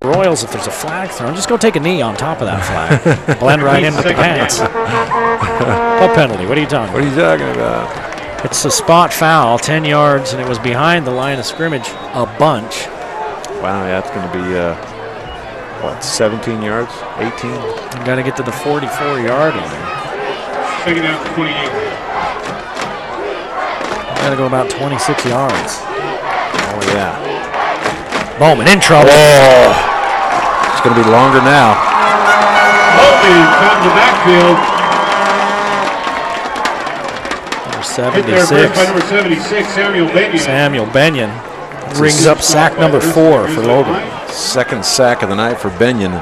Royals, if there's a flag thrown, just go take a knee on top of that flag. Blend right in with the pants. What penalty? What are you talking about? What are you talking about? It's a spot foul, 10 yards, and it was behind the line of scrimmage a bunch. Wow, yeah, it's going to be, what, 17 yards? 18? You got to get to the 44-yard line. Second down, 28. Got to go about 26 yards. Oh, yeah. Bowman in trouble. Oh, it's going to be longer now. Bowman found the backfield. Number Hit there 76. by number 76, Samuel Benyon. Samuel Benyon rings up sack number 4 for Logan. Second sack of the night for Benyon.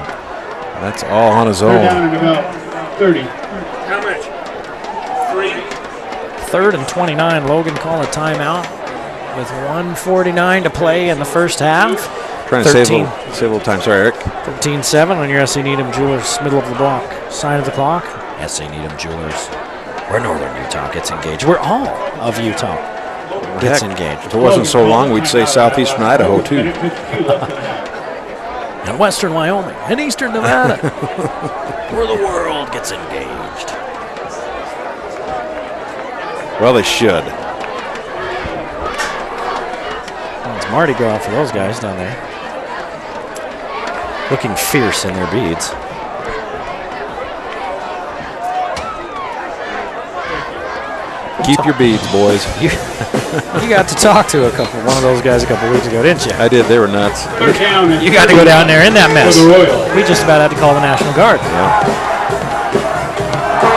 That's all on his They're own. down at about 30. How much? 3. 3rd and 29. Logan call a timeout with 1:49 to play in the first half. Trying to save a little time. Sorry, Eric. 13-7 on your SC Needham Jewelers middle of the block side of the clock. SC Needham Jewelers. We're Northern Utah gets engaged. We're all of Utah gets engaged. If it wasn't so long, we'd say southeastern Idaho, too. And western Wyoming and eastern Nevada. Where the world gets engaged. Well, they should. Well, it's Mardi Gras for those guys down there. Looking fierce in their beads. Keep your beads, boys. You got to talk to one of those guys a couple weeks ago, didn't you? I did. They were nuts. You got to go down there in that mess. We just about had to call the National Guard. Yeah.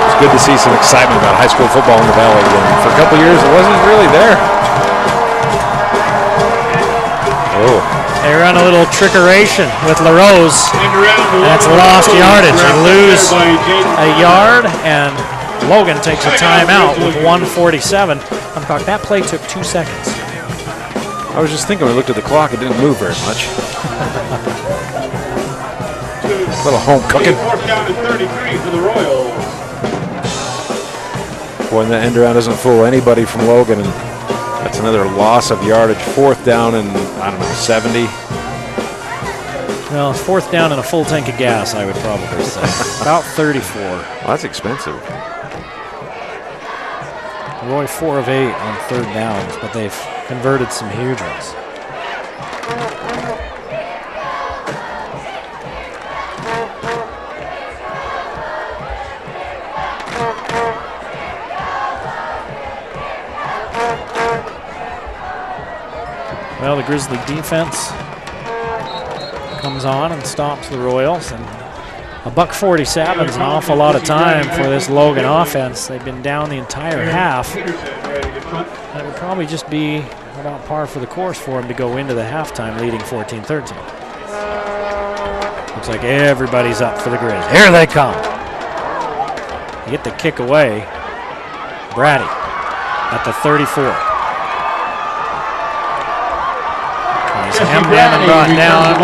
It's good to see some excitement about high school football in the Valley again. For a couple years, it wasn't really there. Oh. They run a little trickeration with LaRose. That's lost yardage. You lose a yard, and Logan takes a timeout with 1:47 on the clock. That play took 2 seconds. I was just thinking when I looked at the clock, it didn't move very much. A little home cooking. Fourth down at 33 for the Royals. Boy, and that end around doesn't fool anybody from Logan, and that's another loss of yardage. 4th down and, I don't know, 70. Well, 4th down and a full tank of gas, I would probably say. About 34. Well, that's expensive. Roy 4 of 8 on 3rd downs, but they've converted some huge ones. Well, the Grizzly defense comes on and stops the Royals, and $147 is an awful lot of time for this Logan offense. They've been down the entire half. And it would probably just be about par for the course for them to go into the halftime leading 14-13. Looks like everybody's up for the Grizz. Here they come. You get the kick away. Brady at the 34. Hemmed in and brought down.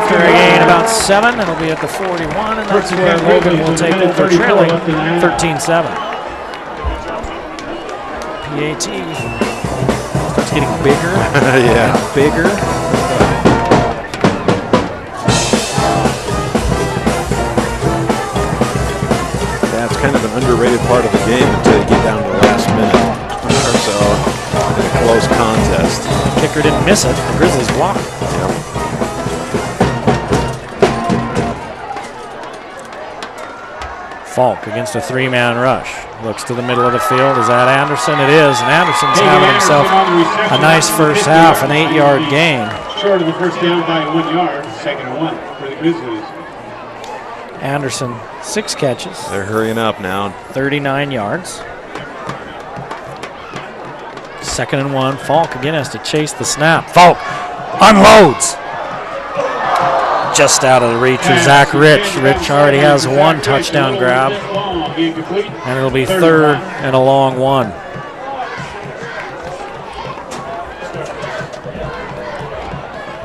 Carry gain about 7. It'll be at the 41, and that's where Logan will take over, trailing 13-7. PAT starts getting bigger. Yeah. Bigger. That's kind of an underrated part of the game until you get down to the last minute or so in a close contest. The kicker didn't miss it. The Grizzlies blocked it. Yep. Falk against a 3-man rush. Looks to the middle of the field. Is that Anderson? It is. And Anderson's having himself a nice first half, an 8-yard gain. Short of the first down by 1 yard. Second and 1 for the Grizzlies. Anderson, 6 catches. They're hurrying up now. 39 yards. 2nd and 1. Falk again has to chase the snap. Falk unloads. Just out of the reach of Zach Rich. Rich already has 1 touchdown grab. And it'll be 3rd and a long 1.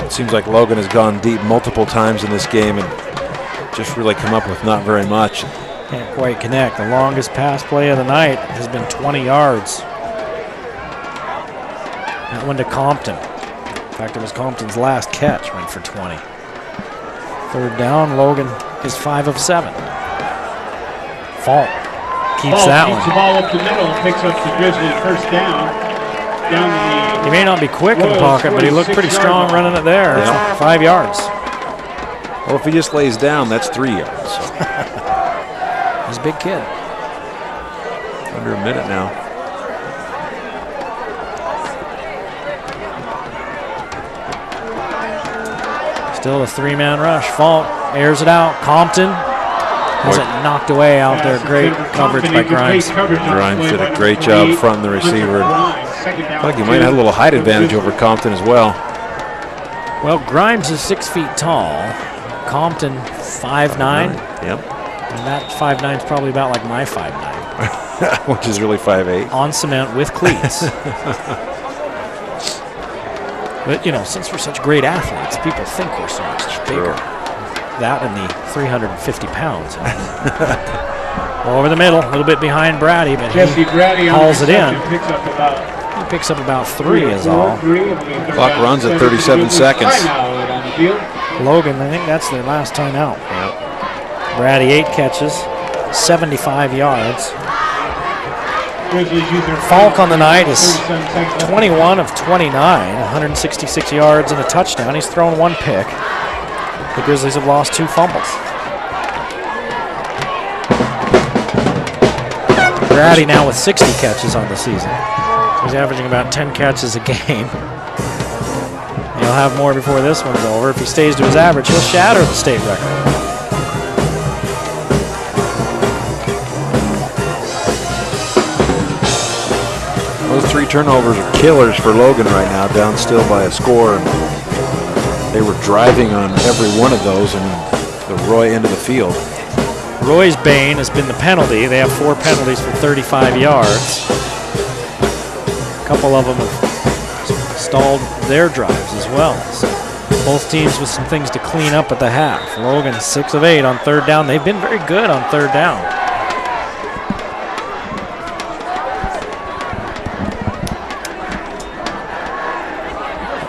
It seems like Logan has gone deep multiple times in this game and just really come up with not very much. Can't quite connect. The longest pass play of the night has been 20 yards. That one to Compton. In fact, it was Compton's last catch, went for 20. Third down, Logan is 5 of 7. Falk keeps that keeps the one. ball up the middle, picks up the Grizzlies first down. Down to He may not be quick in the pocket, but he looked pretty strong running it there. Yeah. 5 yards. Well, if he just lays down, that's 3 yards. So. He's a big kid. Under a minute now. Still a 3-man rush. Falk airs it out. Compton has it knocked away out there. Great coverage by Grimes. Grimes did a great job fronting the receiver. I like he might have had a little height advantage over Compton as well. Well, Grimes is 6 feet tall. Compton 5'9". Yep. And that 5'9" is probably about like my 5'9". Which is really 5'8". On cement with cleats. But, you know, since we're such great athletes, people think we're so much bigger. That and the 350 pounds. Over the middle, a little bit behind Brady, but he hauls it in. He picks up about 3 is all. Clock runs at 37 seconds. Logan, I think that's their last time out. Yep. Brady 8 catches, 75 yards. Falk on the night is 21 of 29, 166 yards and a touchdown. He's thrown 1 pick. The Grizzlies have lost 2 fumbles. Brady now with 60 catches on the season. He's averaging about 10 catches a game. He'll have more before this one's over. If he stays to his average, he'll shatter the state record. Those 3 turnovers are killers for Logan right now, down still by a score. They were driving on every one of those and the Roy end of the field. Roy's bane has been the penalty. They have 4 penalties for 35 yards. A couple of them have stalled their drives as well. So both teams with some things to clean up at the half. Logan 6 of 8 on 3rd down. They've been very good on 3rd down.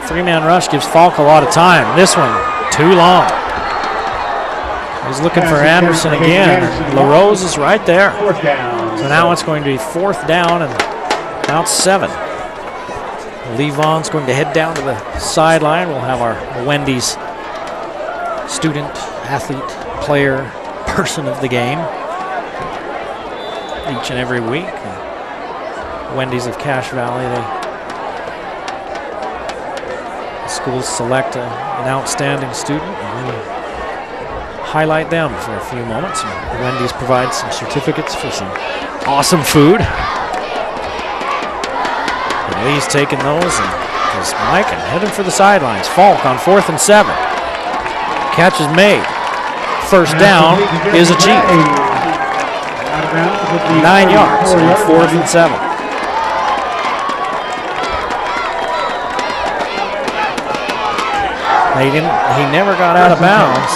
The 3-man rush gives Falk a lot of time. This one, too long. He's looking for Anderson again. LaRose is right there. So now it's going to be 4th down and about 7. Levon's going to head down to the sideline. We'll have our Wendy's student, athlete, player, person of the game each and every week. Wendy's of Cache Valley, the schools select an outstanding student and we highlight them for a few moments. And Wendy's provides some certificates for some awesome food. And Lee's taking those and is Mike and heading for the sidelines. Falk on 4th and 7. Catch is made. 1st down is achieved. 9 yards on 4th and 7. He never got out of bounds.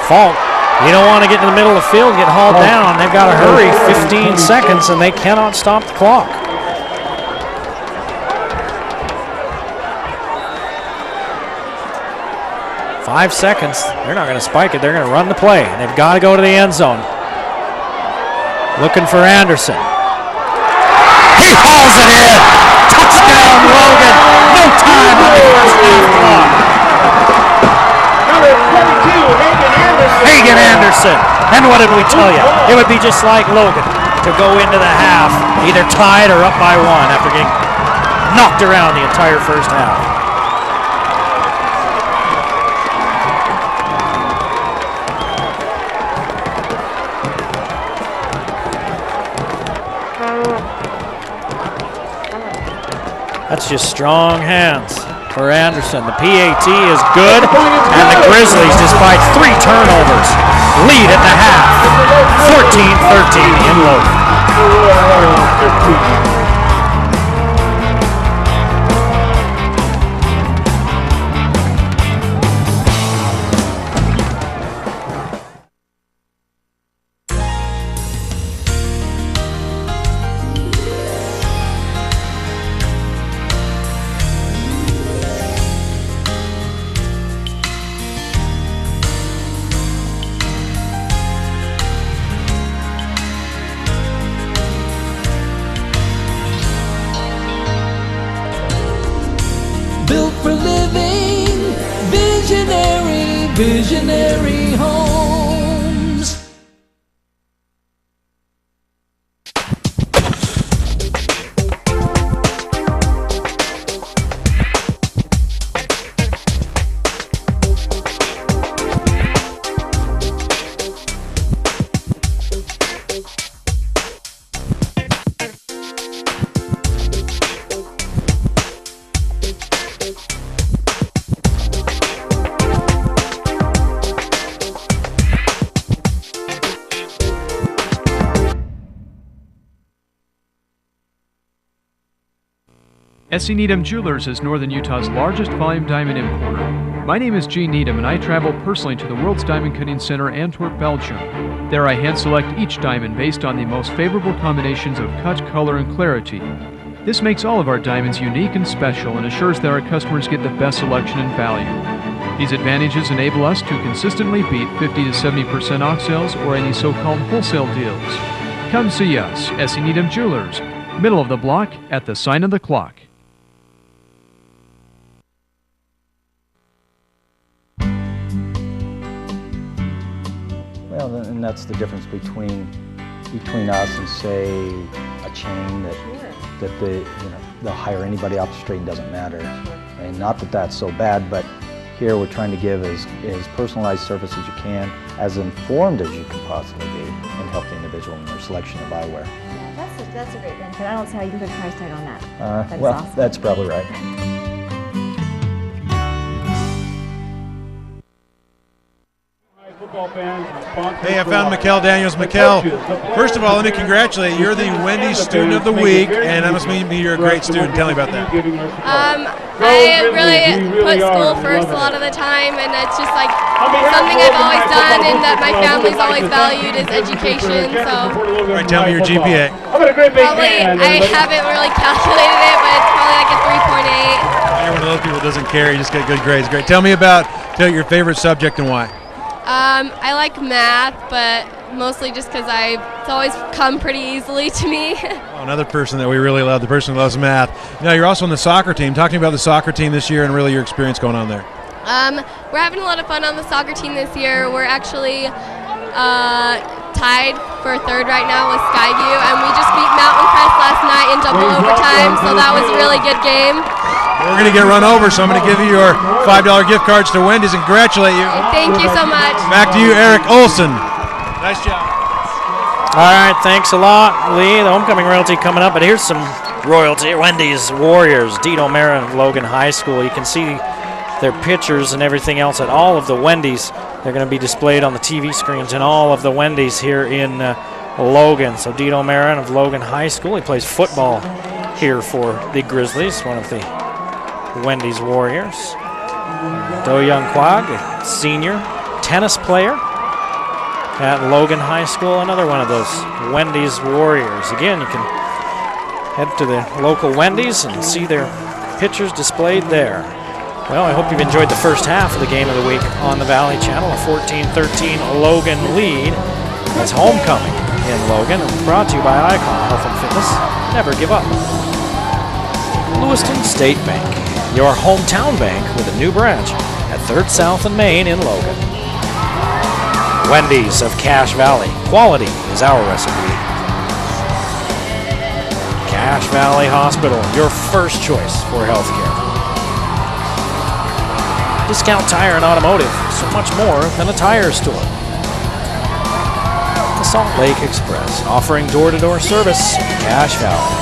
Falk, you don't want to get in the middle of the field and get hauled down. They've got to hurry 15 seconds and they cannot stop the clock. Five seconds. They're not going to spike it. They're going to run the play. They've got to go to the end zone. Looking for Anderson. He hauls it in. Touchdown, Logan. No time on the first half clock. Number 22, Hagen Anderson. And what did we tell you? It would be just like Logan to go into the half either tied or up by 1 after getting knocked around the entire first half. That's just strong hands for Anderson. The PAT is good, and the Grizzlies, despite 3 turnovers, lead at the half, 14-13 in Logan. Visionary Homes. S.C. Needham Jewelers is Northern Utah's largest volume diamond importer. My name is Gene Needham, and I travel personally to the World's Diamond Cutting Center, Antwerp, Belgium. There I hand-select each diamond based on the most favorable combinations of cut, color, and clarity. This makes all of our diamonds unique and special and assures that our customers get the best selection and value. These advantages enable us to consistently beat 50 to 70% off sales or any so-called wholesale deals. Come see us, S.C. Needham Jewelers, middle of the block at the sign of the clock. Well, and that's the difference between us and say a chain that they'll hire anybody off the street and doesn't matter. And not that that's so bad, but here we're trying to give as personalized service as you can, as informed as you can possibly be, and help the individual in their selection of eyewear. Yeah, that's a great benefit. I don't see how you can put a price tag on that. Well, awesome. That's probably right. Hey, I found Mikkel Daniels. Mikkel, first of all, let me congratulate you. You're the Wendy's Student of the Week, and that must mean you're a great student. Tell me about that. I really put school first a lot of the time, and it's just like something I've always done and that my family's always valued is education. So, all right, tell me your GPA. Probably, I haven't really calculated it, but it's probably like a 3.8. You're one of those people who doesn't care. You just get good grades. Great. Tell me about your favorite subject and why. I like math, but mostly just because it's always come pretty easily to me. Another person that we really love, the person who loves math. Now, you're also on the soccer team. Talk to me about the soccer team this year and really your experience going on there. We're having a lot of fun on the soccer team this year. We're actually tied for third right now with Skyview, and we just beat Mountain Crest last night in double overtime, so that was a really good game. We're going to get run over, so I'm going to give you your $5 gift cards to Wendy's and congratulate you. Thank you so much. Back to you, Eric Olson. Nice job. All right, thanks a lot, Lee. The homecoming royalty coming up, but here's some royalty. Wendy's Warriors, Dean O'Mara of Logan High School. You can see their pictures and everything else at all of the Wendy's. They're going to be displayed on the TV screens in all of the Wendy's here in Logan. So Dean O'Mara of Logan High School, he plays football here for the Grizzlies, one of the Wendy's Warriors. Do Young Quag, a senior tennis player at Logan High School, another one of those Wendy's Warriors. Again, you can head to the local Wendy's and see their pictures displayed there. Well, I hope you've enjoyed the first half of the game of the week on the Valley Channel. A 14-13 Logan lead. That's homecoming in Logan. Brought to you by Icon Health and Fitness. Never give up. Lewiston State Bank, your hometown bank with a new branch at 3rd South and Main in Logan. Wendy's of Cache Valley. Quality is our recipe. Cache Valley Hospital, your first choice for healthcare. Discount Tire and Automotive, so much more than a tire store. The Salt Lake Express, offering door-to-door service in Cache Valley.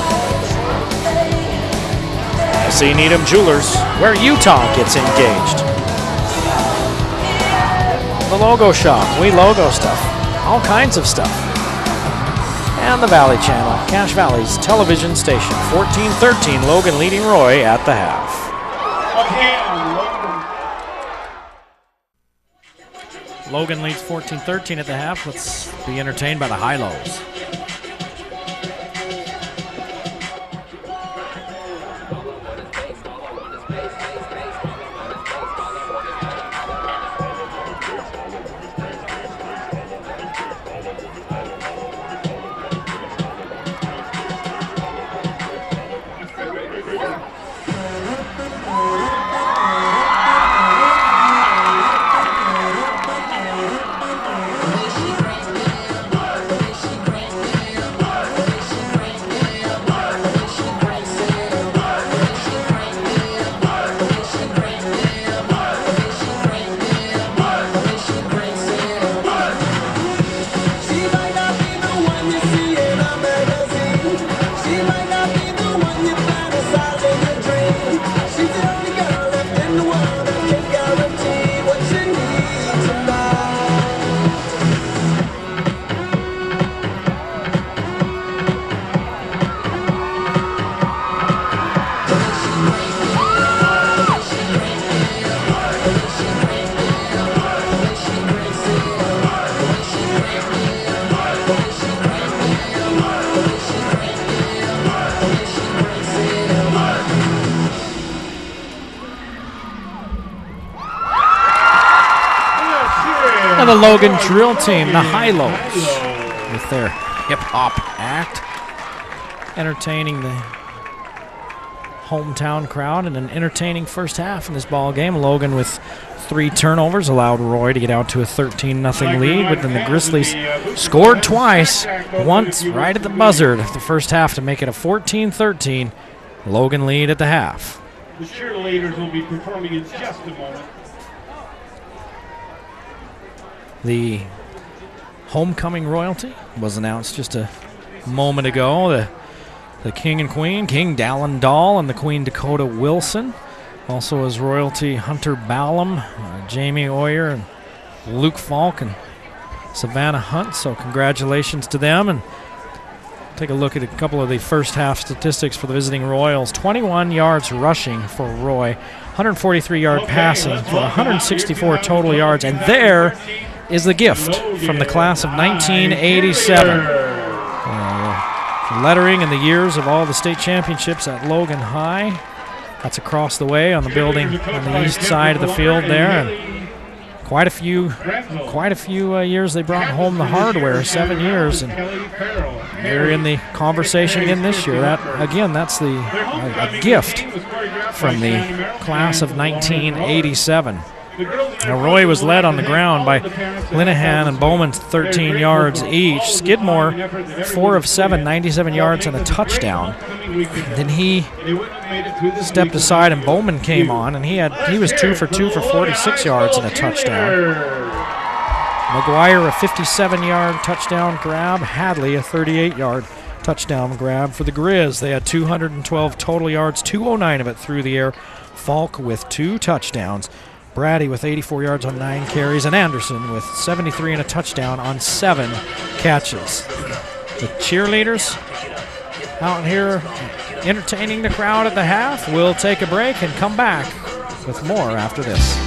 S.C. Needham Jewelers, where Utah gets engaged. The Logo Shop, we logo stuff, all kinds of stuff. And the Valley Channel, Cache Valley's television station, 14-13, Logan leading Roy at the half. Logan leads 14-13 at the half. Let's be entertained by the high-lows. the Logan drill team, the High-Lows, with their hip-hop act, entertaining the hometown crowd in an entertaining first half in this ball game. Logan with 3 turnovers allowed Roy to get out to a 13-0 lead, but then the Grizzlies scored twice, once right at the buzzer of the first half to make it a 14-13 Logan lead at the half. The cheerleaders will be performing in just a moment. The homecoming royalty was announced just a moment ago. The King and Queen, King Dallin Dahl and the Queen Dakota Wilson. Also as royalty, Hunter Ballum, Jamie Oyer, and Luke Falk and Savannah Hunt. So congratulations to them. And take a look at a couple of the first half statistics for the visiting Royals. 21 yards rushing for Roy, 143-yard passing for 164 total yards. And there is the gift from the class of 1987. Lettering and the years of all the state championships at Logan High. That's across the way on the building on the east side of the field there. And quite a few years they brought home the hardware, 7 years, and they're in the conversation again this year. That's a gift from the class of 1987. Now Roy was led on the ground by Linehan and Bowman 13 yards each. Skidmore 4 of 7, 97 yards and a touchdown. Then he stepped aside and Bowman came on, and he was 2 for 2 for 46 yards and a touchdown. McGuire a 57-yard touchdown grab. Hadley a 38-yard touchdown grab for the Grizz. They had 212 total yards, 209 of it through the air. Falk with 2 touchdowns. Brady with 84 yards on 9 carries, and Anderson with 73 and a touchdown on 7 catches. The cheerleaders out here entertaining the crowd at the half. We'll take a break and come back with more after this.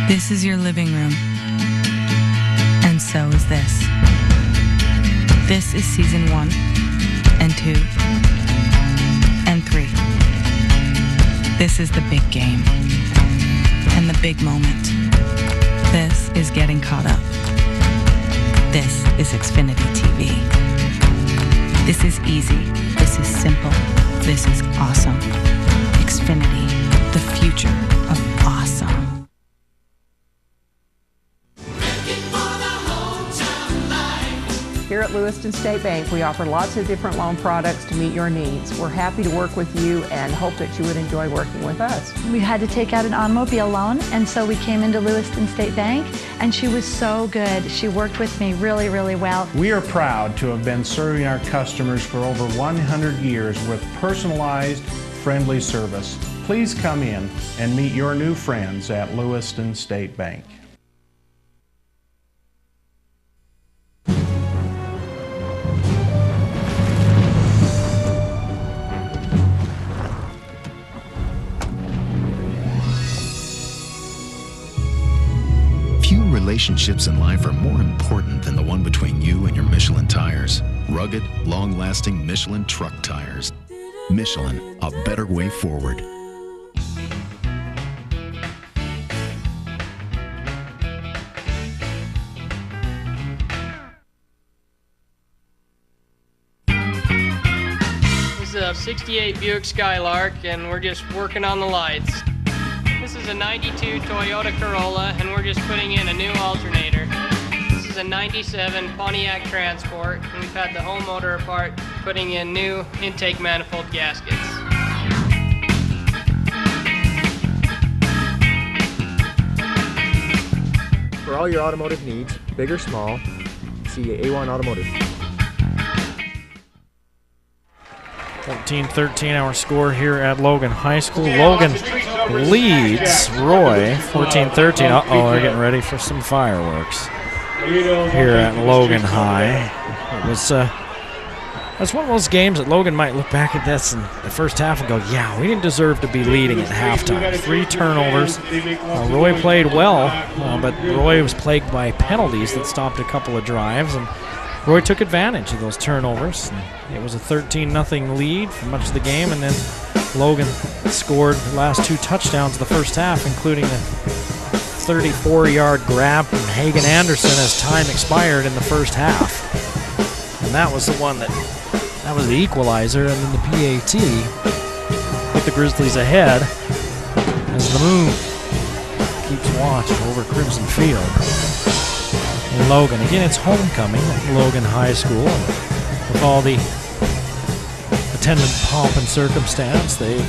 This is your living room, and so is this. This is season 1 and 2 and 3. This is the big game and the big moment. This is getting caught up. This is Xfinity TV. This is easy. This is simple. This is awesome. Xfinity, the future of awesome. Here at Lewiston State Bank, we offer lots of different loan products to meet your needs. We're happy to work with you and hope that you would enjoy working with us. We had to take out an automobile loan, and so we came into Lewiston State Bank, and she was so good. She worked with me really, really well. We are proud to have been serving our customers for over 100 years with personalized, friendly service. Please come in and meet your new friends at Lewiston State Bank. Relationships in life are more important than the one between you and your Michelin tires. Rugged, long-lasting Michelin truck tires. Michelin, a better way forward. This is a 68 Buick Skylark, and we're just working on the lights. This is a 92 Toyota Corolla, and we're just putting in a new alternator. This is a 97 Pontiac Transport, and we've had the whole motor apart, putting in new intake manifold gaskets. for all your automotive needs, big or small. See A1 Automotive. 14-13 our score here at Logan High School. Logan leads Roy 14-13. Uh-oh, they're getting ready for some fireworks here at Logan High. It was that's one of those games that Logan might look back at this in the first half and go, yeah, we didn't deserve to be leading at halftime. 3 turnovers. Roy played well, but Roy was plagued by penalties that stopped a couple of drives, and Roy took advantage of those turnovers. And it was a 13-0 lead for much of the game, and then Logan scored the last 2 touchdowns of the first half, including a 34-yard grab from Hagan Anderson as time expired in the first half. And that was the one that was the equalizer, and then the PAT put the Grizzlies ahead as the moon keeps watch over Crimson Field. In Logan. Again, it's homecoming at Logan High School. And with all the attendant pomp and circumstance, they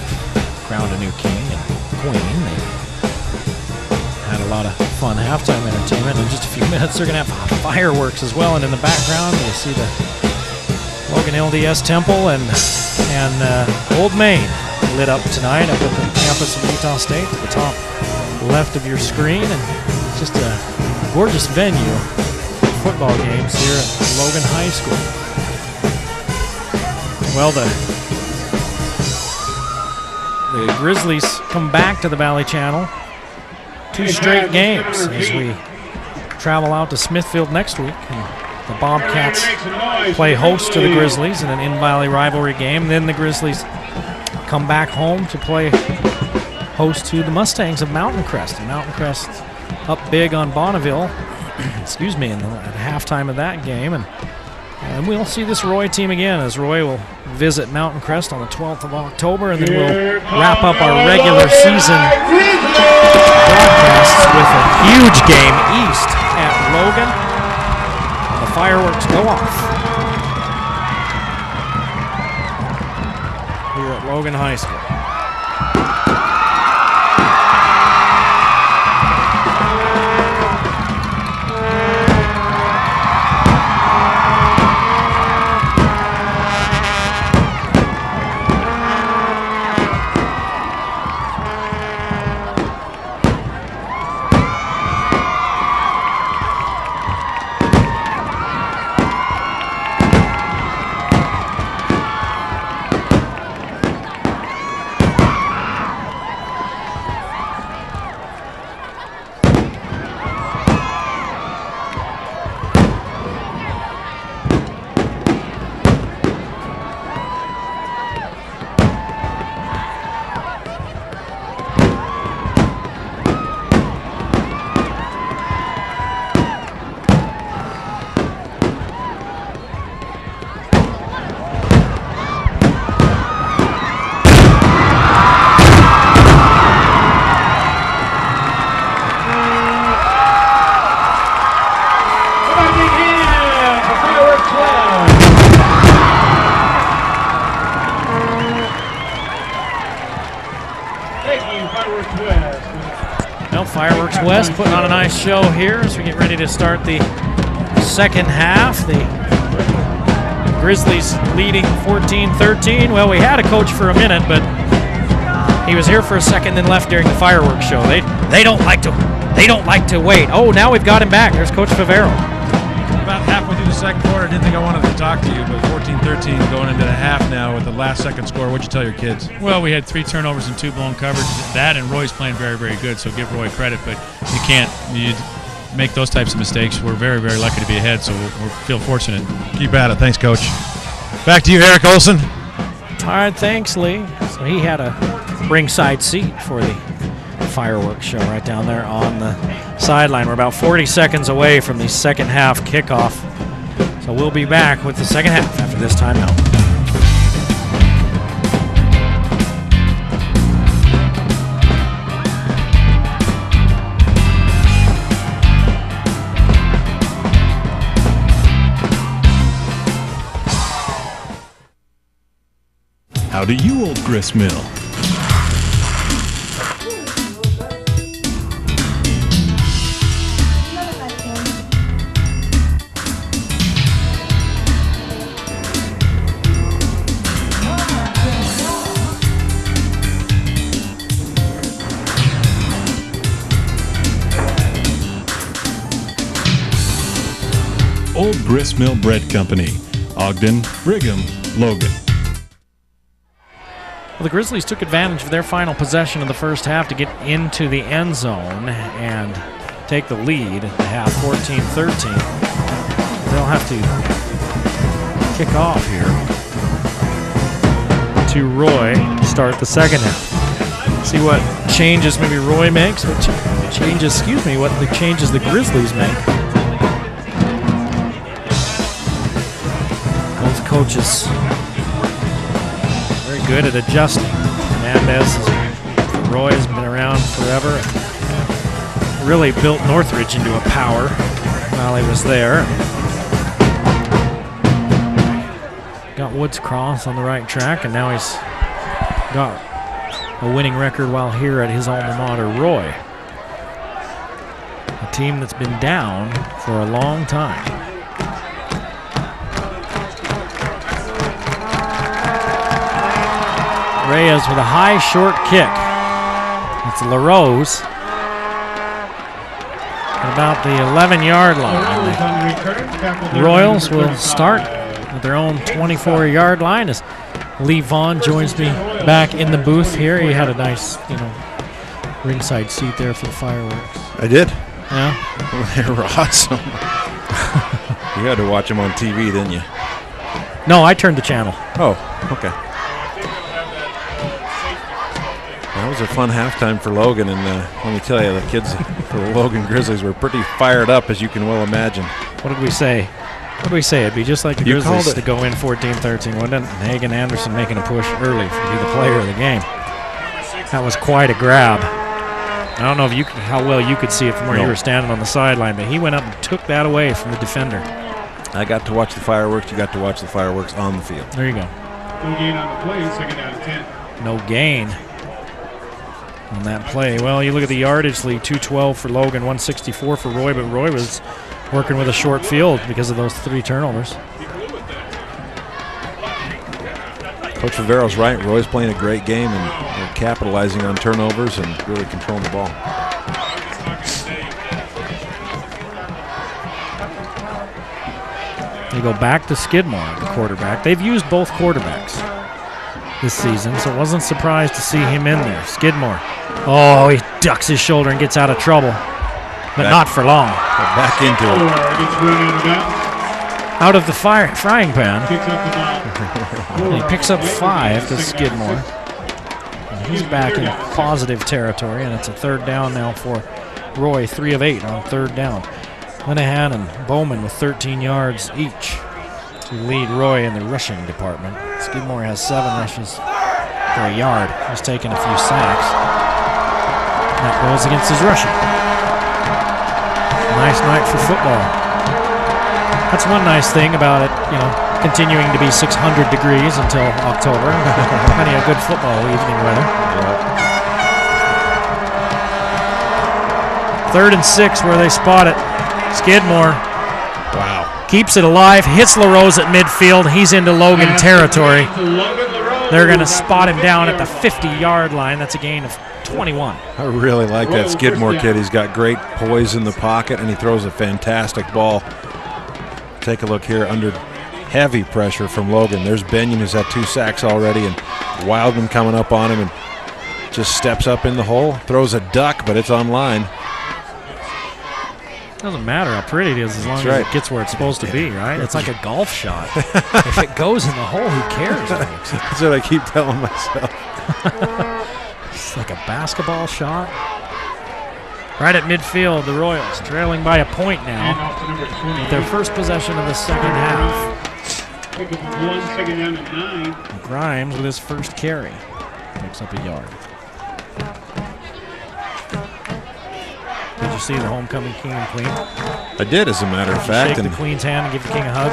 crowned a new king and queen. They had a lot of fun halftime entertainment. In just a few minutes, they're going to have fireworks as well. And in the background, you see the Logan LDS Temple and Old Main lit up tonight up at the campus of Utah State to the top left of your screen. And just a gorgeous venue for football games here at Logan High School. Well, the Grizzlies come back to the Valley Channel. 2 straight games as we travel out to Smithfield next week. And the Bobcats play host to the Grizzlies in an in-Valley rivalry game. Then the Grizzlies come back home to play host to the Mustangs of Mountain Crest. And Mountain Crest up big on Bonneville, excuse me, at halftime of that game. And we'll see this Roy team again as Roy will visit Mountain Crest on the 12th of October, and then we'll wrap up our regular season broadcasts with a huge game east at Logan. The fireworks go off here at Logan High School. Fireworks West putting on a nice show here as we get ready to start the second half. The Grizzlies leading 14-13. Well, we had a coach for a minute, but he was here for a second, then left during the fireworks show. They don't like to wait. Oh, now we've got him back. There's Coach Favero. About halfway through the second quarter, I didn't think I wanted to talk to you, but 14-13 going into the half now with the last second score. What'd you tell your kids? Well, we had 3 turnovers and 2 blown coverages. That and Roy's playing very, very good, so give Roy credit, but you make those types of mistakes. We're very, very lucky to be ahead, so we feel fortunate. Keep at it. Thanks, Coach. Back to you, Eric Olson. All right, thanks, Lee. So he had a ringside seat for the fireworks show right down there on the sideline. We're about 40 seconds away from the second half kickoff. So we'll be back with the second half after this timeout. How do you, old grist mill? Old Grist Mill Bread Company, Ogden, Brigham, Logan. Well, the Grizzlies took advantage of their final possession of the first half to get into the end zone and take the lead at the half, 14-13. They'll have to kick off here to Roy to start the second half. See what changes maybe Roy makes, what changes the Grizzlies make. Both coaches very good at adjusting. Hernandez, Roy has been around forever. Really built Northridge into a power while he was there. Got Woods Cross on the right track, and now he's got a winning record while here at his alma mater, Roy. A team that's been down for a long time. Reyes with a high short kick. It's LaRose at about the 11-yard line. The Royals will start at their own 24-yard line as Lee Vaughn joins me back in the booth here. He had a nice, ringside seat there for the fireworks. I did. Yeah? They were awesome. You had to watch them on TV, didn't you? No, I turned the channel. Oh, okay. That was a fun halftime for Logan, and let me tell you, the kids for the Logan Grizzlies were pretty fired up, as you can well imagine. What did we say? What did we say? It'd be just like the Grizzlies to go in 14-13, wouldn't it? Hagan Anderson making a push early to be the player of the game. That was quite a grab. I don't know if how well you could see it from where you were standing on the sideline, but he went up and took that away from the defender. I got to watch the fireworks. You got to watch the fireworks on the field. There you go. No gain on the play, second down and 10. No gain on that play. Well, you look at the yardage lead, 212 for Logan, 164 for Roy, but Roy was working with a short field because of those 3 turnovers. Coach Favero's right. Roy's playing a great game, and they're capitalizing on turnovers and really controlling the ball. They go back to Skidmore, the quarterback. They've used both quarterbacks this season, so I wasn't surprised to see him in there. Skidmore. Oh, he ducks his shoulder and gets out of trouble, but not for long. Back into it. Out of the frying pan. And he picks up 5 to Skidmore. And he's back in positive territory, and it's a third down now for Roy, 3 of 8 on third down. Linehan and Bowman with 13 yards each to lead Roy in the rushing department. Skidmore has 7 rushes for a yard. He's taken a few sacks. That goes against his rushing. Nice night for football. That's one nice thing about it, continuing to be 600 degrees until October. Plenty of good football evening weather. Third and 6 where they spot it. Skidmore. Wow. Keeps it alive, hits LaRose at midfield. He's into Logan territory. They're going to spot him down at the 50-yard line. That's a gain of 21. I really like that Skidmore kid. He's got great poise in the pocket, and he throws a fantastic ball. Take a look here under heavy pressure from Logan. There's Benyon, who's had 2 sacks already, and Wildman coming up on him and just steps up in the hole, throws a duck, but it's on line. Doesn't matter how pretty it is as long as it gets where it's supposed to be, right? It's like a golf shot. If it goes in the hole, who cares? That's what I keep telling myself. It's like a basketball shot. Right at midfield, the Royals trailing by a point now with their first possession of the second half. Second down and 9. Grimes with his first carry picks up a yard. Did you see the homecoming king and queen? I did, as a matter of fact. Shake the queen's hand and give the king a hug?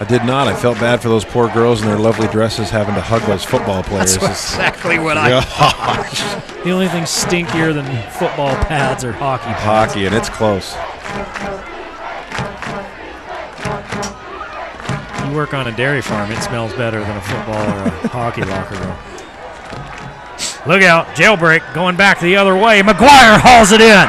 I did not. I felt bad for those poor girls in their lovely dresses having to hug those football players. That's exactly what I thought. The only thing stinkier than football pads are hockey pads. Hockey, and it's close. You work on a dairy farm, it smells better than a football or a hockey locker room. Look out, jailbreak going back the other way. McGuire hauls it in.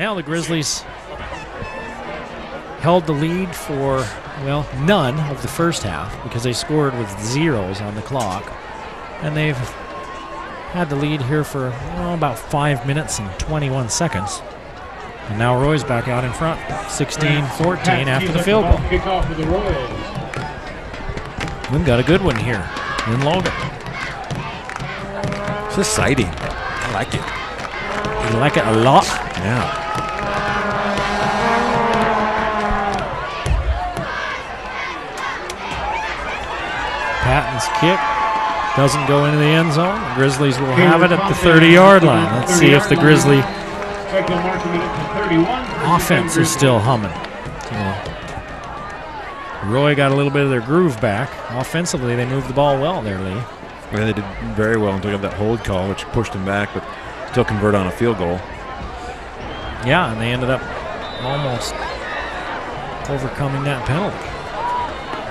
Now the Grizzlies held the lead for, well, none of the first half because they scored with zeros on the clock. And they've had the lead here for about 5 minutes and 21 seconds. And now Roy's back out in front, 16-14 after the field goal. Kickoff for the Royals. We've got a good one here in Logan. It's exciting. I like it. You like it a lot? Yeah. Patton's kick doesn't go into the end zone. The Grizzlies will have it at the 30-yard line. Let's see if the Grizzly offense is still humming. Roy got a little bit of their groove back. Offensively, they moved the ball well there, Lee. Yeah, they did very well until they got that hold call, which pushed them back, but still convert on a field goal. Yeah, and they ended up almost overcoming that penalty.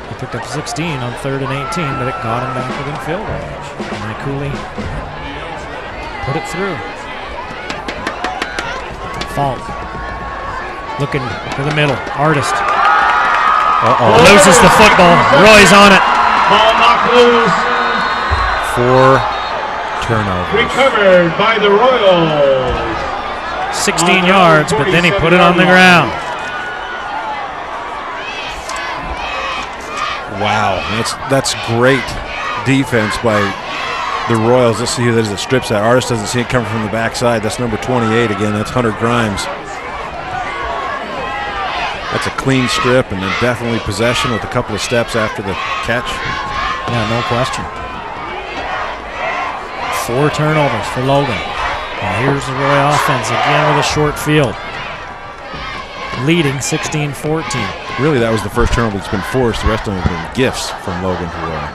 They picked up 16 on 3rd and 18, but it got him back within field goal range. And then Cooley put it through. Falk looking for the middle. Artist. Loses the football. Roy's on it. Ball knocked loose. 4 turnovers. Recovered by the Royals. 16 yards, but then he put it on the ground. Wow, that's great defense by the Royals. Let's see who that is that strips that. Artist doesn't see it coming from the backside. That's number 28 again. That's Hunter Grimes. That's a clean strip and then definitely possession with a couple of steps after the catch. Yeah, no question. 4 turnovers for Logan. And here's the Roy offense again with a short field. Leading 16-14. Really, that was the first turnover that's been forced. The rest of them have been gifts from Logan to Roy.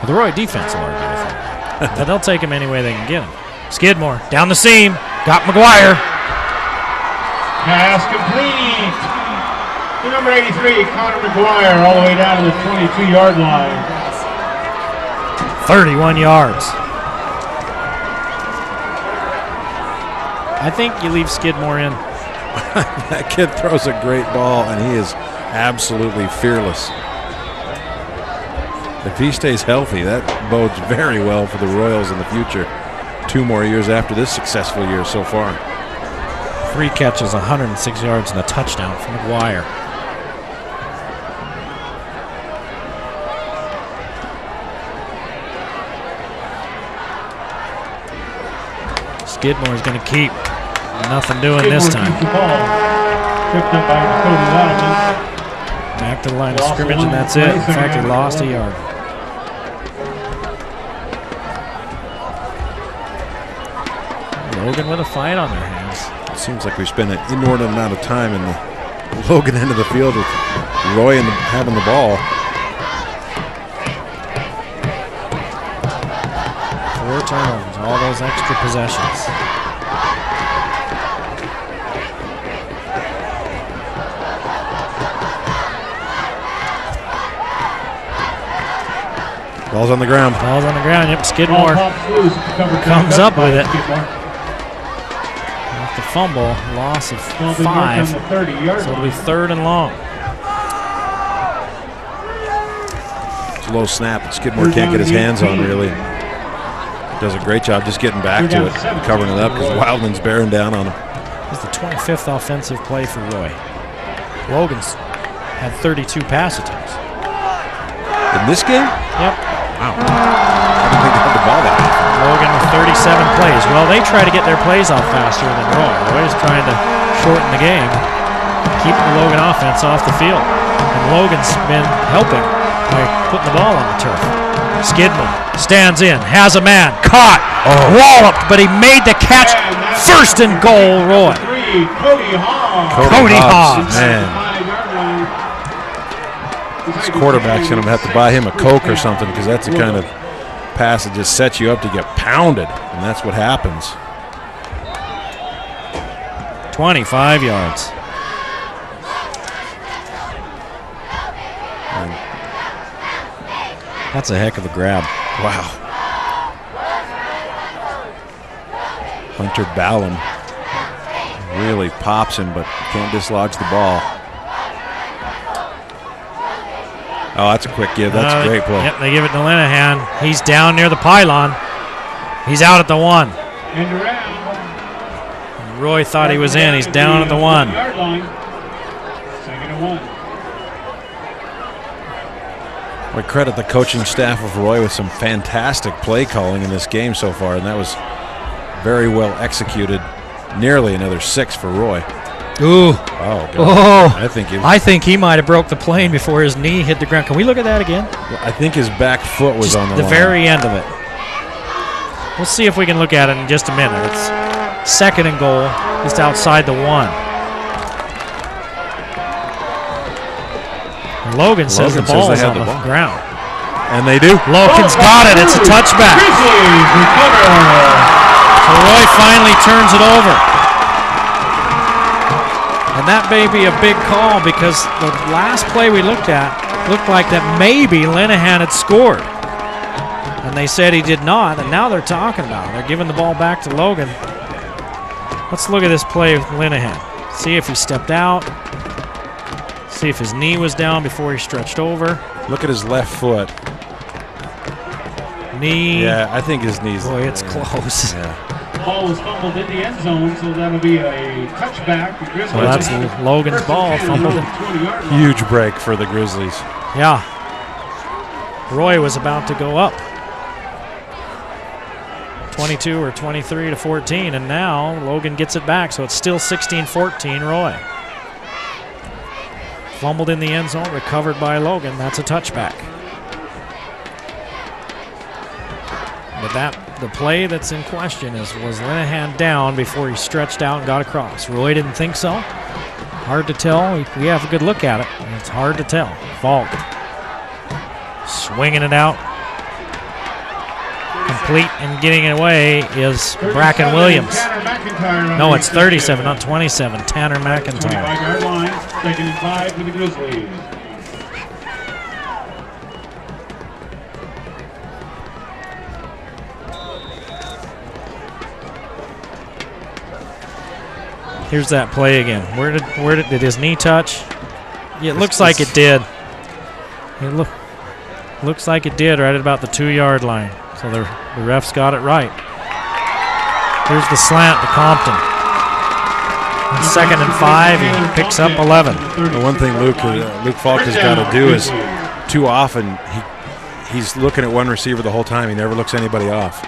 Well, the Roy defense will argue with him. But they'll take him any way they can get him. Skidmore down the seam. Got McGuire. Pass complete. To number 83, Connor McGuire, all the way down to the 22-yard line. 31 yards. I think you leave Skidmore in. That kid throws a great ball, and he is absolutely fearless. If he stays healthy, that bodes very well for the Royals in the future. 2 more years after this successful year so far. 3 catches, 106 yards, and a touchdown from McGuire. Skidmore's going to keep. Nothing doing this time. Back to the line of scrimmage, and that's it. In fact, he lost a yard. Logan with a fight on their hands. It seems like we spent an inordinate amount of time in the Logan end of the field with Roy having the ball. 4 turnovers, all those extra possessions. Ball's on the ground. Ball's on the ground. Yep, Skidmore comes up with it. Off the fumble, loss of 5. So it'll be 3rd and long. It's a low snap that Skidmore can't get his hands on, really. Does a great job just getting back to it and covering it up because Wildman's bearing down on him. It's the 25th offensive play for Roy. Logan's had 32 pass attempts. In this game? Yep. Wow. I didn't think they had the ball that often. Logan with 37 plays. Well, they try to get their plays off faster than Roy. Roy's trying to shorten the game, keep the Logan offense off the field. And Logan's been helping by putting the ball on the turf. Skidmore stands in, has a man, caught, walloped, but he made the catch. 1st and goal, Roy. Cody Hobbs. Man. This quarterback's going to have to buy him a Coke or something because that's the kind of pass that just sets you up to get pounded, and that's what happens. 25 yards. And that's a heck of a grab. Wow. Hunter Ballum really pops him, but can't dislodge the ball. Oh, that's a quick give. That's a great play. Yep, they give it to Linehan. He's down near the pylon. He's out at the 1. Roy thought he was in. He's down at the 1. Second and 1. We credit the coaching staff of Roy with some fantastic play calling in this game so far, and that was very well executed. Nearly another 6 for Roy. Ooh. Oh, God. Oh. I think he might have broke the plane before his knee hit the ground. Can we look at that again? I think his back foot was on the line. Very end of it. We'll see if we can look at it in just a minute. It's second and goal, just outside the 1. And Logan says the ball is on the ground. And they do. Logan's got it. It's a touchback. So Roy finally turns it over. And that may be a big call because the last play we looked at looked like that maybe Linehan had scored. And they said he did not, and now they're talking about it. They're giving the ball back to Logan. Let's look at this play with Linehan. See if he stepped out. See if his knee was down before he stretched over. Look at his left foot. Knee. Yeah, I think his knee's. Boy, it's close. Yeah. Ball was fumbled in the end zone, so that'll be a touchback. So that's Logan's ball fumbled. Huge break for the Grizzlies. Yeah. Roy was about to go up 22 or 23 to 14, and now Logan gets it back, so it's still 16-14 Roy. Fumbled in the end zone, recovered by Logan. That's a touchback. But the play that's in question was Linehan down before he stretched out and got across. Roy didn't think so. Hard to tell. We have a good look at it. It's hard to tell. Falk swinging it out. Complete and getting it away is Bracken Williams. No, it's 37, not 27. Tanner McIntyre. 25-yard line, second and 5 for the Grizzlies. Here's that play again. Where did his knee touch? Yeah, it looks like it did. It looks like it did right at about the 2-yard line. So the refs got it right. Here's the slant to Compton. And second and 5, he picks up 11. The one thing Luke Falk has got to do is too often he's looking at one receiver the whole time. He never looks anybody off.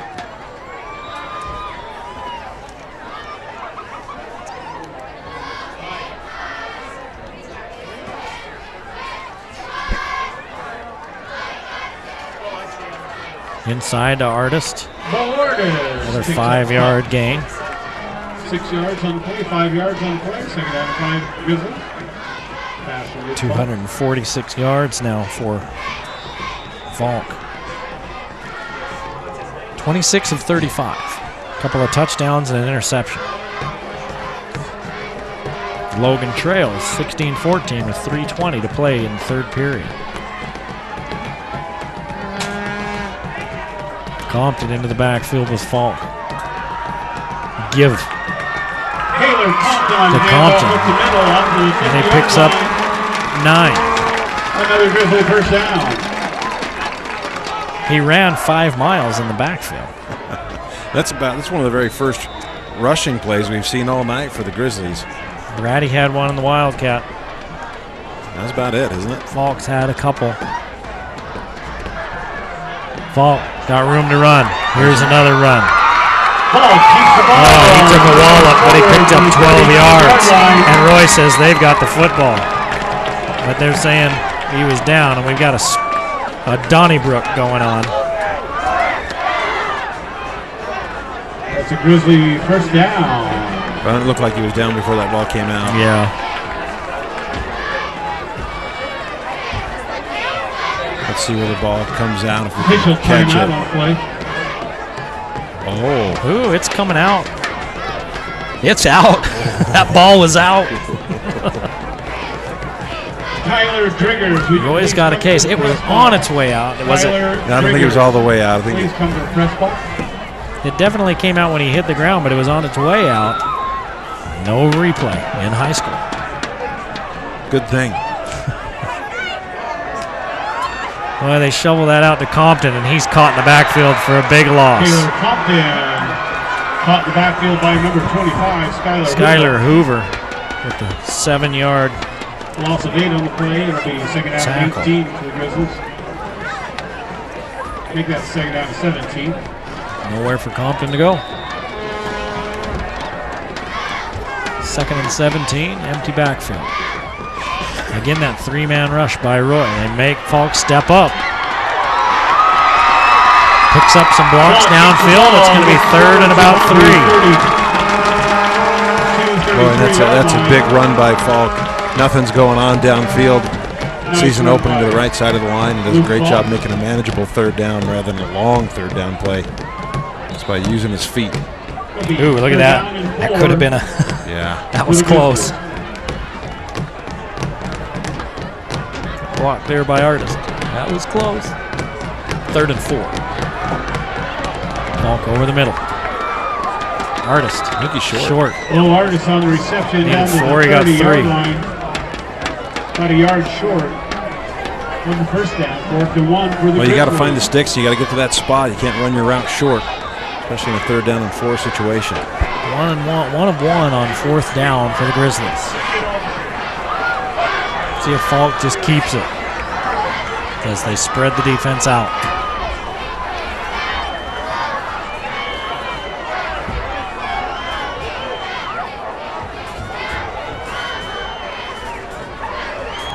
Inside to Artist. Another 5-yard gain. 6 yards on the play, 5 yards on the play. Second down, 5 Grizzlies. 246 yards now for Falk. 26 of 35. A couple of touchdowns and an interception. Logan trails 16-14 with 3:20 to play in the third period. Compton into the backfield with Falk. Give to Compton. And he picks up 9. Another Grizzly first down. He ran 5 miles in the backfield. That's one of the very first rushing plays we've seen all night for the Grizzlies. Ratty had one in the Wildcat. That's about it, isn't it? Falk's had a couple. Falk got room to run. Here's another run. Oh, he took a wallop, but he picked up 12 yards. And Roy says they've got the football. But they're saying he was down, and we've got a Donnybrook going on. That's a Grizzly first down. Well, it looked like he was down before that ball came out. Yeah. Let's see where the ball comes out if we can catch it. Oh. Ooh, it's coming out. It's out. That ball was out. Tyler Driggers. Roy's got a case. It was on its way out. Was it? I don't think it was all the way out. I think It definitely came out when he hit the ground, but it was on its way out. No replay in high school. Good thing. Well, they shovel that out to Compton, and he's caught in the backfield for a big loss. Taylor Compton caught in the backfield by number 25, Skylar Hoover with the 7-yard loss of 8 on the play. It'll be second down tackle. 18 for the Grizzlies. Make that second down 17. Nowhere for Compton to go. Second and 17, empty backfield. Again, that 3-man rush by Roy. They make Falk step up. Picks up some blocks downfield. It's going to be third and about 3. Boy, that's a big run by Falk. Nothing's going on downfield. Sees an opening to the right side of the line and does a great job making a manageable third down rather than a long third down play. Just by using his feet. Ooh, look at that. That could have been a... Yeah. That was close. Blocked there by Artist. That was close. Third and 4. Falk over the middle. Artist. I think he's short. Short. Low Artist on the reception down to the 4, he got 3. 30-yard line. About a yard short on the first down. 4th and 1 for the Well, you got to Grizzlies. find the sticks. You got to get to that spot. You can't run your route short, especially in a 3rd down and 4 situation. 1 of 1 on 4th down for the Grizzlies. See if Falk just keeps it as they spread the defense out.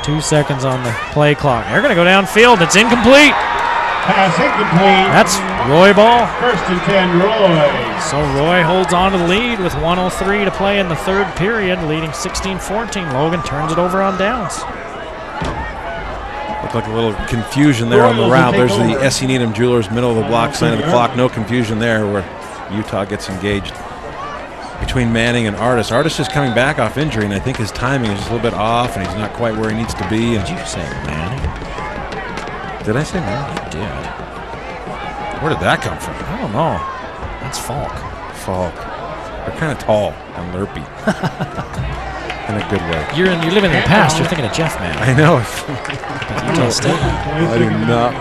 Two seconds on the play clock. They're going to go downfield. It's incomplete. Pass incomplete. That's Roy ball. 1st and 10, Roy. So Roy holds on to the lead with 1:03 to play in the 3rd period, leading 16-14. Logan turns it over on downs. Looked like a little confusion there on the route. There's the S.E. Needham Jewelers middle of the block sign of the clock. No confusion there where Utah gets engaged between Manning and Artist. Artist is coming back off injury, and I think his timing is just a little bit off, and he's not quite where he needs to be. Did you say Manning? Did I say Manning? You did. Where did that come from? I don't know. That's Falk. Falk. They're kind of tall and lurpy. In a good way. You're living in the past. You're thinking of Jeff Manning. I know. Utah State. I do not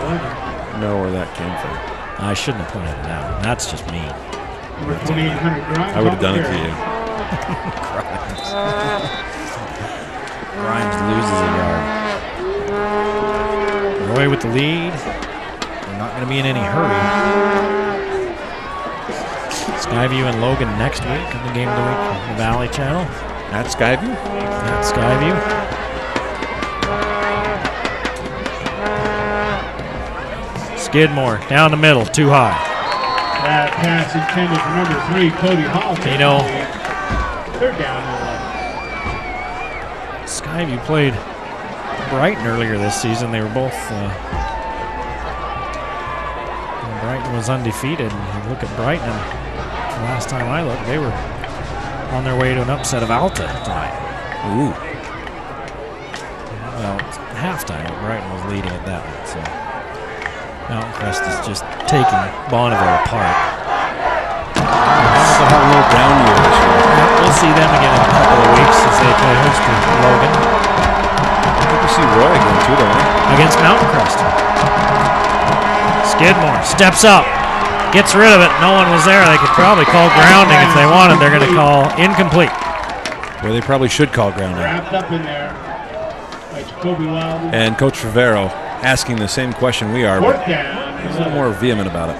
know where that came from. I shouldn't have pointed it out. That's just mean. I would have done it to you. Grimes loses a yard. Roy with the lead. They're not going to be in any hurry. Skyview and Logan next week in the Game of the Week on the Valley Channel. At Skyview? At Skyview. Skidmore down the middle, too high. That pass intended for number 3, Cody Hall. You know, 3rd down. Skyview played Brighton earlier this season. They were both. Brighton was undefeated. And you look at Brighton, and the last time I looked, they were on their way to an upset of Alta tonight. Ooh. Well, halftime, Brighton was leading at that one. So Mountain Crest is just taking Bonneville apart. They'll have a little down year this year. We'll see them again in a couple of weeks as they play host to Logan. I think we see Roy again too, don't we? Against Mountain Crest. Skidmore steps up, gets rid of it. No one was there. They could probably call grounding if they wanted. They're going to call incomplete. Well, they probably should call grounding. Wrapped up in there by Jacoby Wilder. And Coach Favero asking the same question we are, but 4th down. he's a little more vehement about it.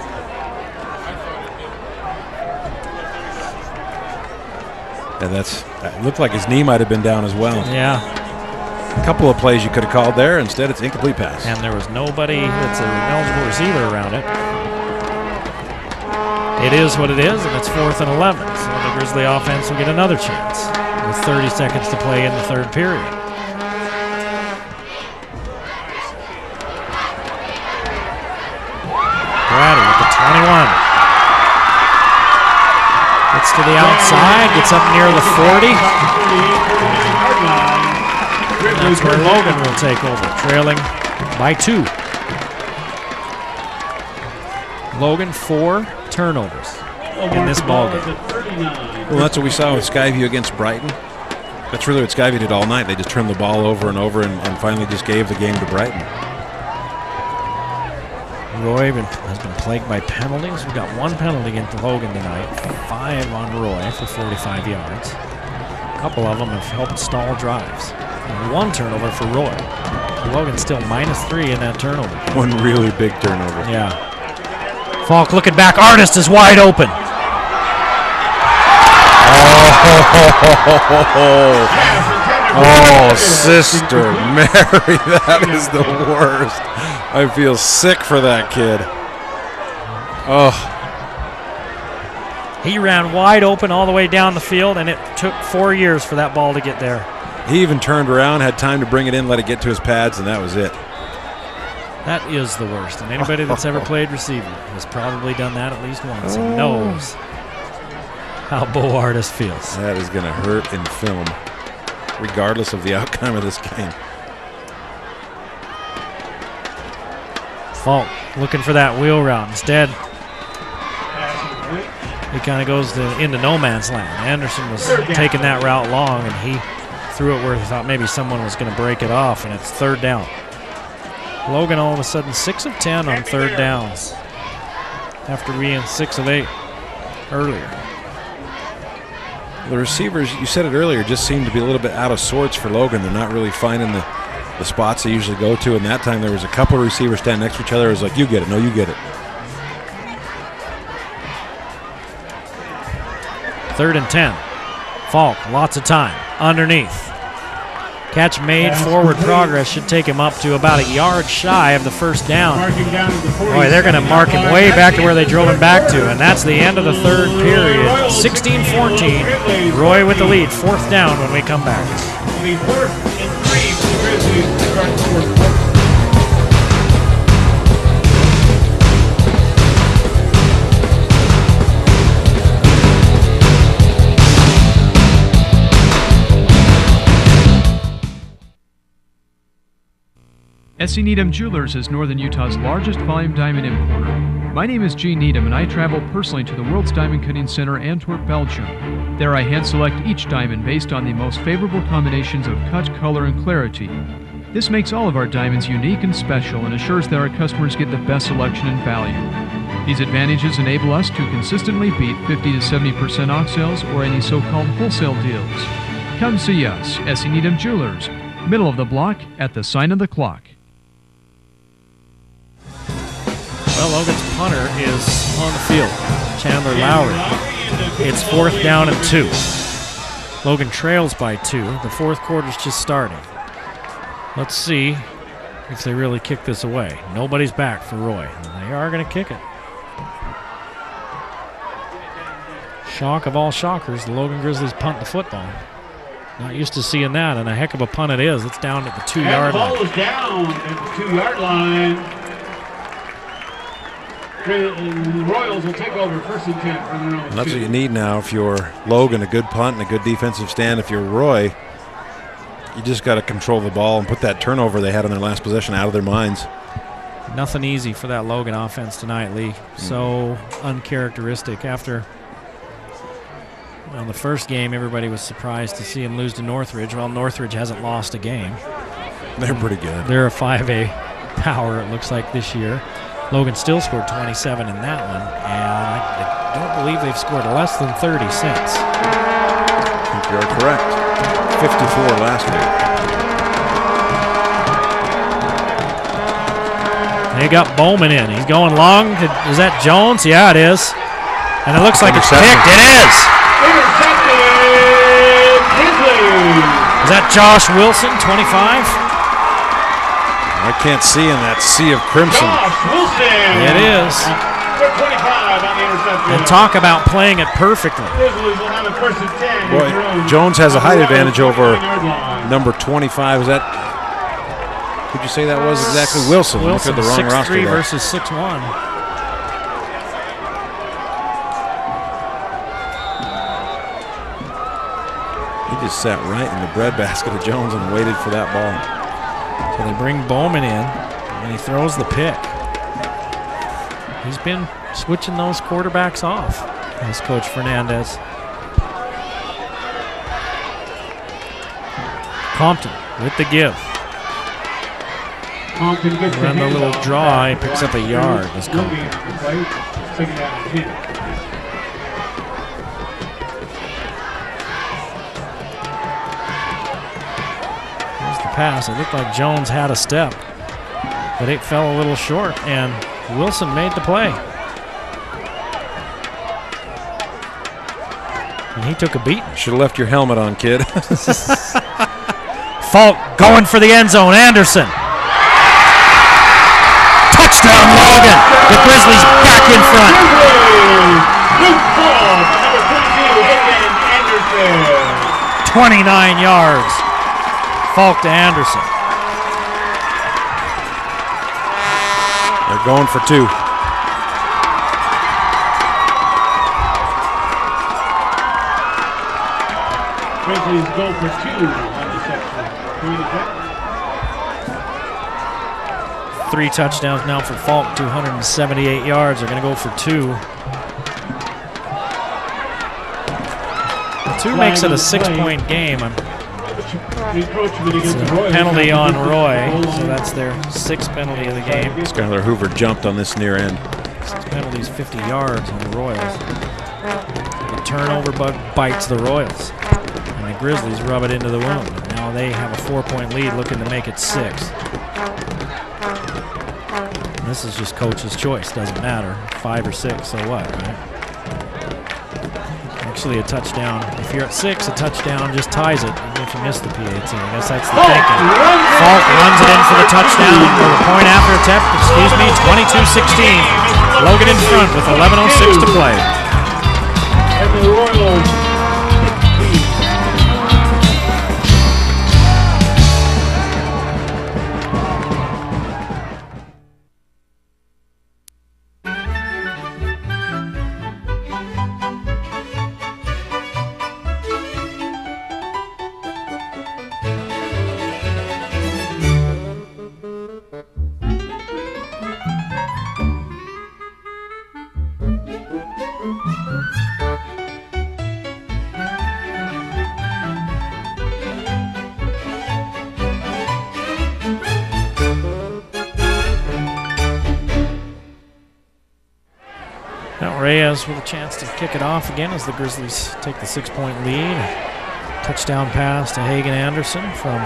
Yeah, that looked like his knee might have been down as well. Yeah. A couple of plays you could have called there. Instead, it's incomplete pass. And there was nobody that's an eligible receiver around it. It is what it is, and it's 4th and 11. So the Grizzly offense will get another chance with 30 seconds to play in the 3rd period. Brady with the 21. Gets to the outside, gets up near the 40. That's where Logan will take over, trailing by 2. Logan 4 turnovers. in this ballgame. Well, that's what we saw with Skyview against Brighton. That's really what Skyview did all night. They just turned the ball over and over and finally just gave the game to Brighton. Roy has been plagued by penalties. We've got 1 penalty against Logan tonight, 5 on Roy for 45 yards. A couple of them have helped stall drives. And 1 turnover for Roy. Logan's still -3 in that turnover. 1 really big turnover. Yeah. Falk looking back. Artist is wide open. Oh, Sister Mary, that is the worst. I feel sick for that kid. Oh. He ran wide open all the way down the field, and it took 4 years for that ball to get there. He even turned around, had time to bring it in, let it get to his pads, and that was it. That is the worst, and anybody that's ever played receiver has probably done that at least once and knows how Bo Artist feels. That is going to hurt in film, regardless of the outcome of this game. Falk looking for that wheel route. Instead, he kind of goes into no man's land. Anderson was taking that route long, and he threw it where he thought maybe someone was going to break it off, and it's 3rd down. Logan all of a sudden 6 of 10 on 3rd downs after being 6 of 8 earlier. The receivers, you said it earlier, just seem to be a little bit out of sorts for Logan. They're not really finding the spots they usually go to, and that time there was a couple of receivers standing next to each other. It was like, you get it, no, you get it. 3rd and 10. Falk, lots of time, underneath. Catch made, forward progress should take him up to about a yard shy of the 1st down. Boy, they're going to mark him way back to where they drove him back to, and that's the end of the 3rd period. 16-14, Roy with the lead, 4th down when we come back. S.E. Needham Jewelers is Northern Utah's largest volume diamond importer. My name is Gene Needham, and I travel personally to the World's Diamond Cutting Center, Antwerp, Belgium. There I hand select each diamond based on the most favorable combinations of cut, color, and clarity. This makes all of our diamonds unique and special and assures that our customers get the best selection and value. These advantages enable us to consistently beat 50 to 70% off sales or any so-called wholesale deals. Come see us, S.E. Needham Jewelers, middle of the block at the sign of the clock. Well, Logan's punter is on the field, Chandler Lowry. It's 4th down and 2. Logan trails by 2. The 4th quarter's just starting. Let's see if they really kick this away. Nobody's back for Roy. They are going to kick it. Shock of all shockers, the Logan Grizzlies punt the football. Not used to seeing that, and a heck of a punt it is. It's down at the 2-yard line. The ball is down at the 2-yard line. The Royals will take over 1st and 10 from their own. And that's what you need now if you're Logan, a good punt and a good defensive stand. If you're Roy, you just got to control the ball and put that turnover they had on their last possession out of their minds. Nothing easy for that Logan offense tonight, Lee. So uncharacteristic. After the first game, everybody was surprised to see him lose to Northridge. Well, Northridge hasn't lost a game. They're pretty good. They're a 5A power, it looks like, this year. Logan still scored 27 in that one, and I don't believe they've scored less than 30 since. I think you're correct. 54 last week. They got Bowman in. He's going long. Is that Jones? Yeah, it is. And it looks like it's picked. It is. Is that Josh Wilson, 25? I can't see in that sea of crimson. It is. And talk about playing it perfectly. Boy, Jones has a height advantage over number 25. Is that, who'd you say that was exactly? Wilson. Wilson, the wrong 6'3" versus 6'1". He just sat right in the breadbasket of Jones and waited for that ball. So they bring Bowman in, and he throws the pick. He's been switching those quarterbacks off. That's Coach Fernandez. Compton with the give. Compton gets Run the little draw, he picks up a yard. That's Compton. Second down and 10. Here's the pass. It looked like Jones had a step, but it fell a little short, and Wilson made the play. And he took a beat. Should have left your helmet on, kid. Falk going for the end zone. Anderson. Touchdown, Logan. The Grizzlies back in front. Luke Falk, number 22, Logan Anderson. 29 yards. Falk to Anderson. They're going for 2. Grizzlies go for 2 on the section. 3 touchdowns now for Falk, 278 yards. They're going to go for 2. 2 makes it a 6-point game. It's a penalty on Roy, so that's their 6th penalty of the game. Skylar Hoover jumped on this near end. 6 penalties, 50 yards on the Royals. The turnover bug bites the Royals, and the Grizzlies rub it into the wound. Now they have a 4-point lead, looking to make it 6. This is just coach's choice, doesn't matter. 5 or 6, so what, right? Actually, a touchdown. If you're at 6, a touchdown just ties it, even if you miss the PAT. I guess that's the thinking. Falk runs it in for the touchdown for the point after attempt. 22-16. Logan in front with 11:06 to play. And the Royals. Reyes with a chance to kick it off again as the Grizzlies take the 6-point lead. Touchdown pass to Hagan Anderson from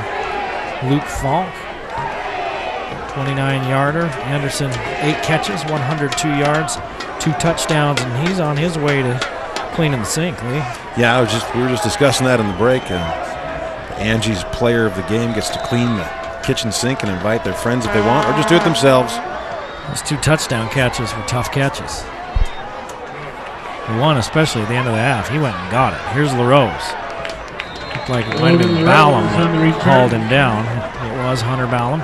Luke Falk. 29-yarder. Anderson, 8 catches, 102 yards, 2 touchdowns, and he's on his way to cleaning the sink, Lee. Yeah, we were just discussing that in the break. Angie's player of the game gets to clean the kitchen sink and invite their friends if they want, or just do it themselves. Those 2 touchdown catches were tough catches. The one, especially at the end of the half, he went and got it. Here's LaRose. Looked like it might have been Ballum that hauled him down. It was Hunter Ballum.